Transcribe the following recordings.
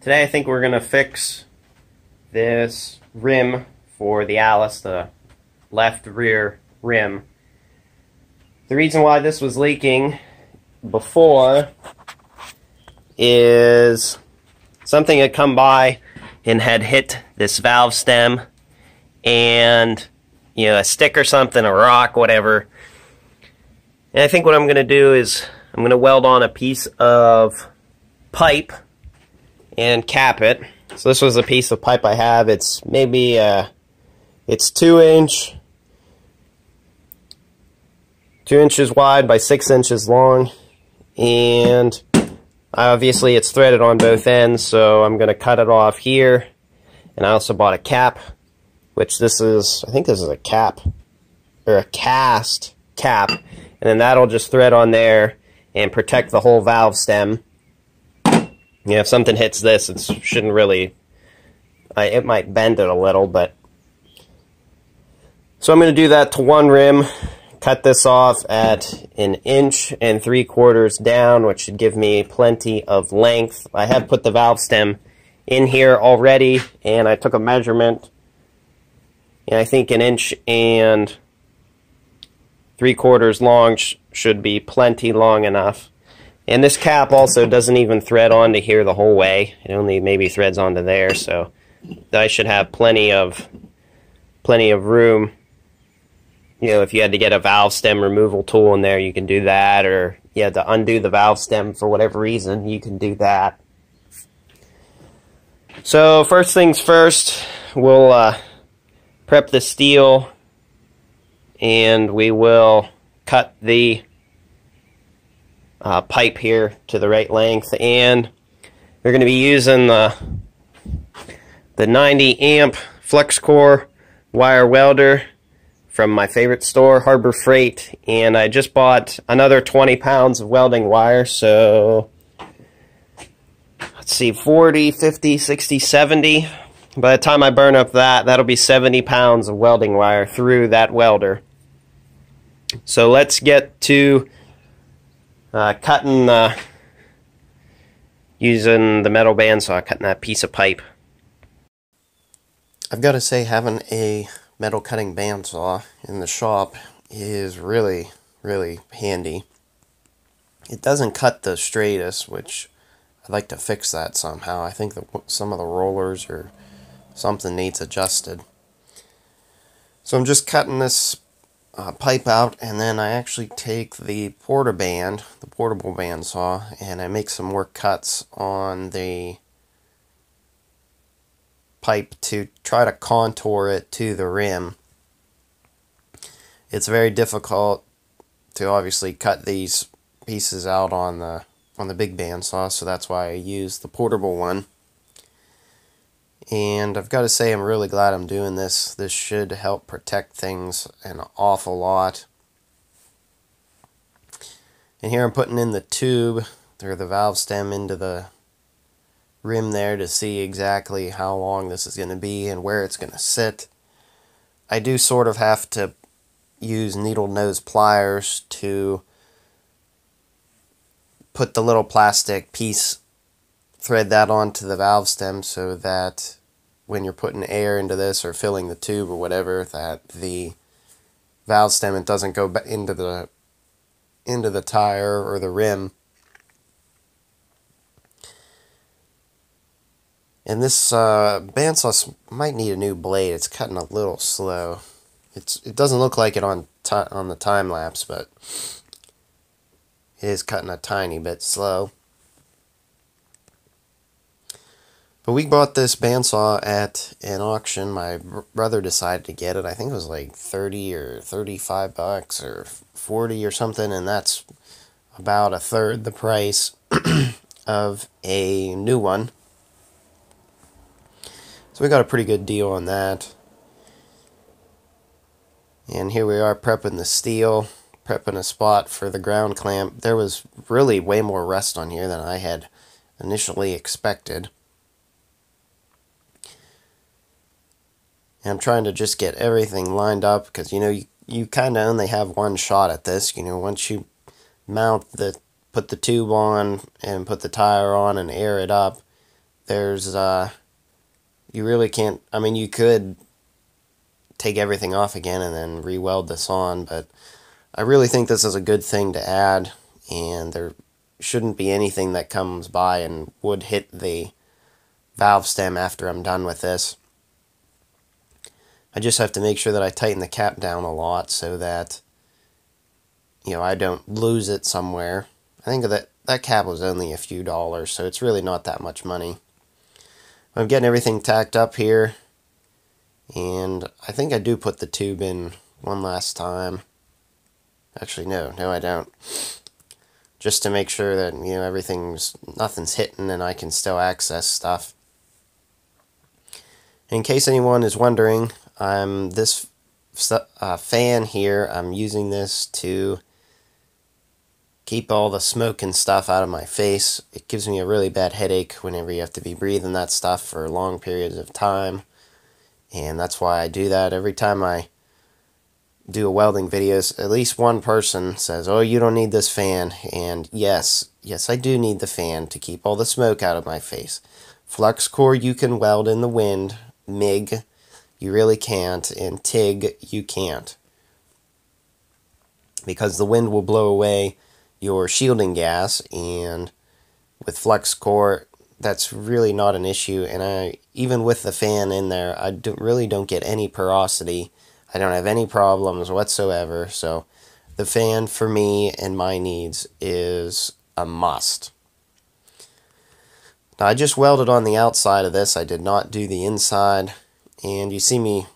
Today I think we're going to fix this rim for the Alice, the left rear rim. The reason why this was leaking before is something had come by and had hit this valve stem, and a stick or something, a rock, whatever. And I think what I'm going to do is I'm going to weld on a piece of pipe and cap it. So this was a piece of pipe I have. It's maybe it's 2 inches wide by 6 inches long, and obviously it's threaded on both ends, so I'm going to cut it off here. And I also bought a cap, which this is, I think this is a cap, or a cast cap, and then that'll just thread on there and protect the whole valve stem. If something hits this, it shouldn't really, it might bend it a little, but. So I'm going to do that to one rim, cut this off at 1 3/4 inches down, which should give me plenty of length. I have put the valve stem in here already, and I took a measurement, and I think 1 3/4 inches long should be plenty long enough. And this cap also doesn't even thread onto here the whole way. It only maybe threads onto there, so I should have plenty of room. If you had to get a valve stem removal tool in there, you can do that, or you had to undo the valve stem for whatever reason, you can do that. So first things first, we'll prep the steel, and we will cut the pipe here to the right length, and we're going to be using the 90 amp flex core wire welder from my favorite store, Harbor Freight, and I just bought another 20 pounds of welding wire, so let's see, 40, 50, 60, 70. By the time I burn up that'll be 70 pounds of welding wire through that welder. So let's get to cutting, using the metal bandsaw, cutting that piece of pipe. I've got to say, having a metal cutting bandsaw in the shop is really, really handy. It doesn't cut the straightest, which I'd like to fix that somehow. I think that some of the rollers or something needs adjusted. So I'm just cutting this pipe out, and then I actually take the portable bandsaw, and I make some more cuts on the pipe to try to contour it to the rim. It's very difficult to obviously cut these pieces out on the big bandsaw, so that's why I use the portable one. And I've got to say, I'm really glad I'm doing this. This should help protect things an awful lot. And here I'm putting in the tube, or the valve stem, into the rim there to see exactly how long this is going to be and where it's going to sit. I do sort of have to use needle nose pliers to put the little plastic piece, thread that onto the valve stem, so that when you're putting air into this or filling the tube or whatever, that the valve stem, it doesn't go into the tire or the rim. And this bandsaw might need a new blade. It's cutting a little slow. It doesn't look like it on the time lapse, but it is cutting a tiny bit slow. But we bought this bandsaw at an auction. My brother decided to get it. I think it was like 30 or 35 bucks or 40 or something, and that's about 1/3 the price of a new one. So we got a pretty good deal on that. And here we are prepping the steel, prepping a spot for the ground clamp. There was really way more rust on here than I had initially expected. And I'm trying to just get everything lined up, because you kind of only have one shot at this. Once you put the tube on and put the tire on and air it up, there's, you really can't, I mean, you could take everything off again and then re-weld this on, but I really think this is a good thing to add, and there shouldn't be anything that comes by and would hit the valve stem after I'm done with this. I just have to make sure that I tighten the cap down a lot so that, you know, I don't lose it somewhere. I think that cap was only a few dollars, so it's really not that much money. I'm getting everything tacked up here, and I think I do put the tube in one last time. Actually, no, I don't. Just to make sure that, you know, nothing's hitting and I can still access stuff. In case anyone is wondering, this fan here, I'm using this to keep all the smoke and stuff out of my face. It gives me a really bad headache whenever you have to be breathing that stuff for long periods of time. And that's why I do that. Every time I do a welding videos, at least one person says, "Oh, you don't need this fan." And yes, I do need the fan to keep all the smoke out of my face. Flux core, you can weld in the wind. MIG, you really can't. And TIG, you can't. Because the wind will blow away your shielding gas, and with flux core, that's really not an issue. And even with the fan in there, I really don't get any porosity. I don't have any problems whatsoever, so the fan for me and my needs is a must. Now, I just welded on the outside of this. I did not do the inside, and you see me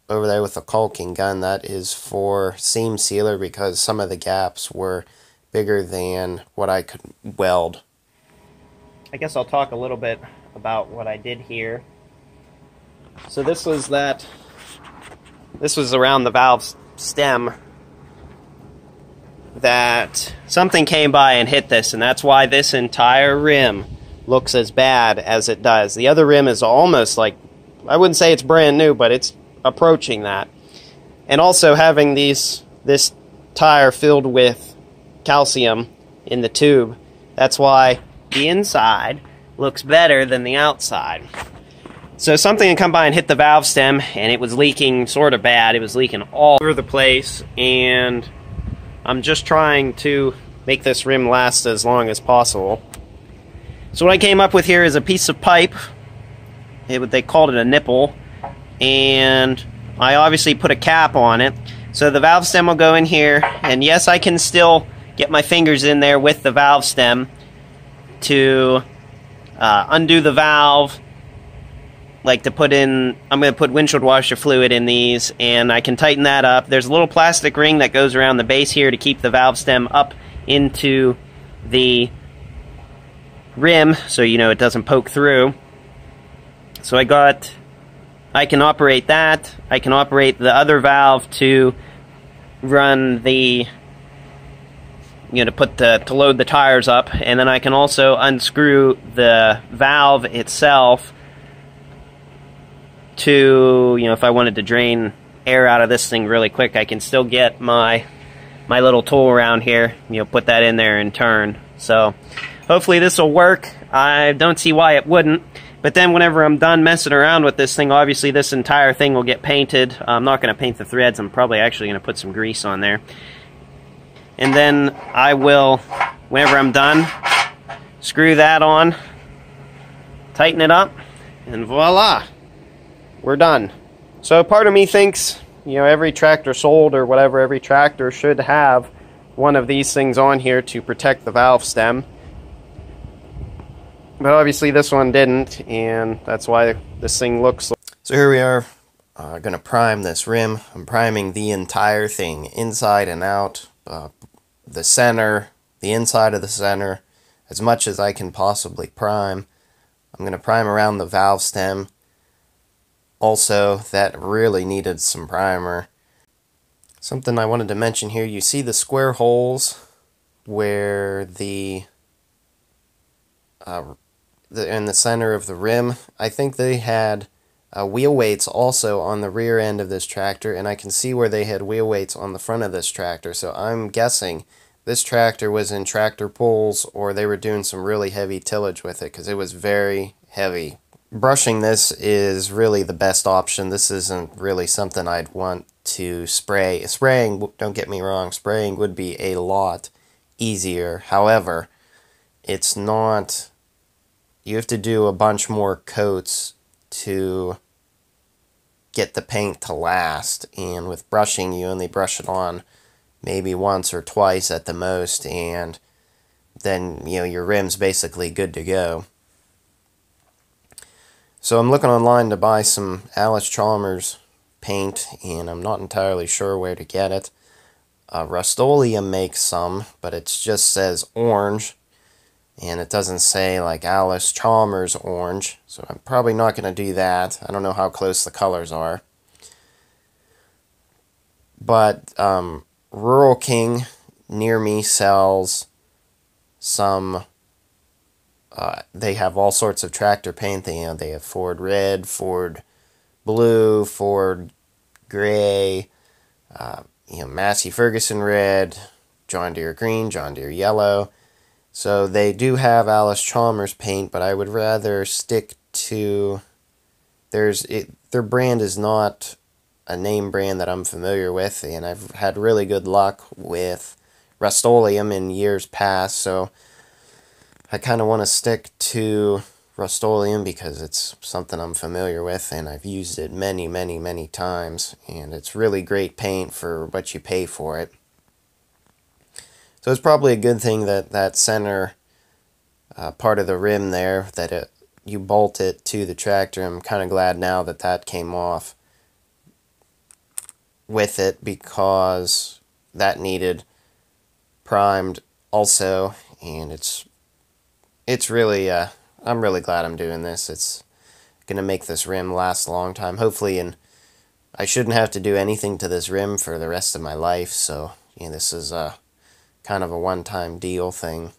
over there with the caulking gun. That is for seam sealer because some of the gaps were bigger than what I could weld. I guess I'll talk a little bit about what I did here. So this was around the valve stem that something came by and hit this, and that's why this entire rim looks as bad as it does. The other rim is almost like, I wouldn't say it's brand new, but it's approaching that. And also having this tire filled with calcium in the tube, that's why the inside looks better than the outside. So something had come by and hit the valve stem, and it was leaking sort of bad. It was leaking all over the place, and I'm just trying to make this rim last as long as possible. So what I came up with here is a piece of pipe. They called it a nipple, and I obviously put a cap on it. So the valve stem will go in here, and yes, I can still get my fingers in there with the valve stem to undo the valve, like to put in, I'm going to put windshield washer fluid in these, and I can tighten that up. There's a little plastic ring that goes around the base here to keep the valve stem up into the rim so you know it doesn't poke through. So I can operate that. I can operate the other valve to run the, to load the tires up, and then I can also unscrew the valve itself to, if I wanted to drain air out of this thing really quick, I can still get my little tool around here, put that in there and turn. So hopefully this will work. I don't see why it wouldn't. But then whenever I'm done messing around with this thing, obviously this entire thing will get painted. I'm not going to paint the threads. I'm probably actually going to put some grease on there. And then I will, whenever I'm done, screw that on, tighten it up, and voila, we're done. So part of me thinks, every tractor sold or whatever, every tractor should have one of these things on here to protect the valve stem. But obviously this one didn't, and that's why this thing looks like. So here we are, going to prime this rim. I'm priming the entire thing, inside and out, the center, the inside of the center, as much as I can possibly prime. I'm going to prime around the valve stem. Also, that really needed some primer. Something I wanted to mention here, you see the square holes where in the center of the rim. I think they had wheel weights also on the rear end of this tractor, and I can see where they had wheel weights on the front of this tractor, so I'm guessing this tractor was in tractor pulls, or they were doing some really heavy tillage with it, because it was very heavy. Brushing this is really the best option. This isn't really something I'd want to spray. Spraying, don't get me wrong, spraying would be a lot easier. However, it's not, you have to do a bunch more coats to get the paint to last, and with brushing you only brush it on maybe once or twice at the most, and then your rim's basically good to go. So I'm looking online to buy some Allis-Chalmers paint, and I'm not entirely sure where to get it. Rust-Oleum makes some, but it just says orange, and it doesn't say like Allis-Chalmers orange, so I'm probably not going to do that. I don't know how close the colors are. But Rural King near me sells some, they have all sorts of tractor paint. They have Ford Red, Ford Blue, Ford Gray, Massey Ferguson Red, John Deere Green, John Deere Yellow. So they do have Allis-Chalmers paint, but I would rather stick to, their brand is not a name brand that I'm familiar with, and I've had really good luck with Rust-Oleum in years past, so I kind of want to stick to Rust-Oleum because it's something I'm familiar with, and I've used it many, many, many times, and it's really great paint for what you pay for it. So it's probably a good thing that that center part of the rim there, that you bolt it to the tractor. I'm kind of glad now that that came off with it, because that needed primed also, and it's really, I'm really glad I'm doing this. It's going to make this rim last a long time, hopefully, and I shouldn't have to do anything to this rim for the rest of my life, so this is kind of a one-time deal thing.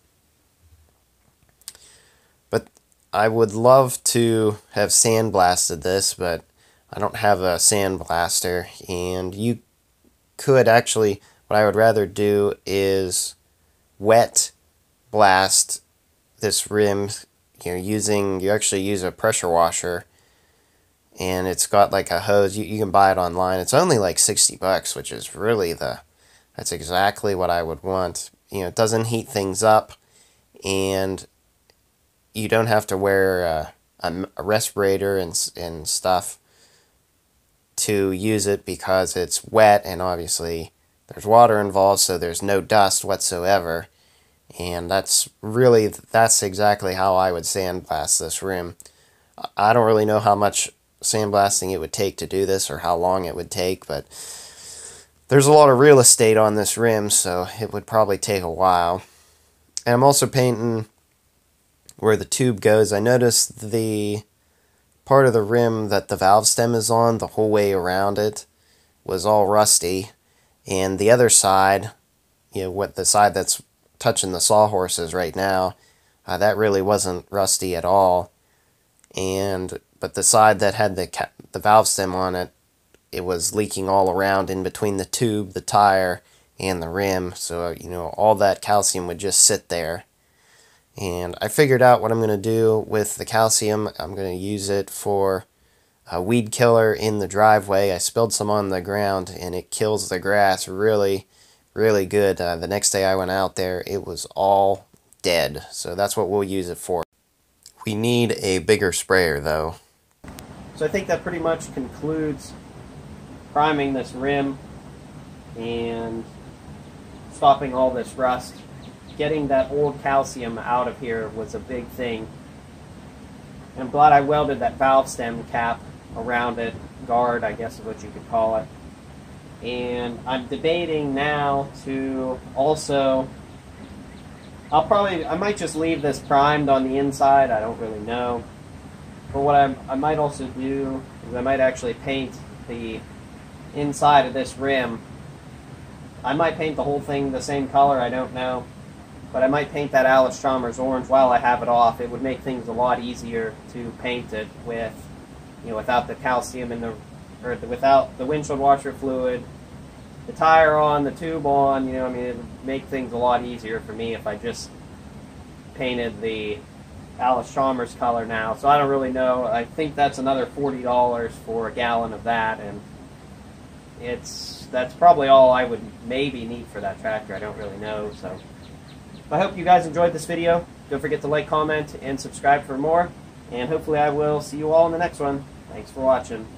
But I would love to have sandblasted this, but I don't have a sandblaster, and you could actually, what I would rather do is wet blast this rim, you actually use a pressure washer, and it's got like a hose. You can buy it online. It's only like $60, which is really that's exactly what I would want. It doesn't heat things up, and you don't have to wear a respirator and stuff to use it, because it's wet, and obviously there's water involved, so there's no dust whatsoever. And that's exactly how I would sandblast this rim. I don't really know how much sandblasting it would take to do this, or how long it would take, but there's a lot of real estate on this rim, so it would probably take a while. And I'm also painting where the tube goes. I noticed the part of the rim that the valve stem is on, the whole way around it, was all rusty, and the other side, the side that's touching the sawhorses right now, that really wasn't rusty at all. But the side that had the valve stem on it, it was leaking all around in between the tube, the tire, and the rim. So all that calcium would just sit there. And I figured out what I'm going to do with the calcium. I'm going to use it for a weed killer in the driveway. I spilled some on the ground, and it kills the grass really, really good. The next day I went out there, it was all dead. So that's what we'll use it for. We need a bigger sprayer, though. So I think that pretty much concludes priming this rim and stopping all this rust. Getting that old calcium out of here was a big thing. And I'm glad I welded that valve stem cap around it, guard I guess is what you could call it. And I'm debating now to also, I might just leave this primed on the inside, I don't really know. But what I might also do is I might actually paint the inside of this rim. I might paint the whole thing the same color, I don't know. But I might paint that Allis-Chalmers orange while I have it off. It would make things a lot easier to paint it with, without the calcium in without the windshield washer fluid the tire on, the tube on, you know, I mean, it would make things a lot easier for me if I just painted the Alice Chalmers color now. So I don't really know. I think that's another $40 for a gallon of that, and that's probably all I would maybe need for that tractor. I don't really know. So I hope you guys enjoyed this video. Don't forget to like, comment, and subscribe for more. And hopefully I will see you all in the next one. Thanks for watching.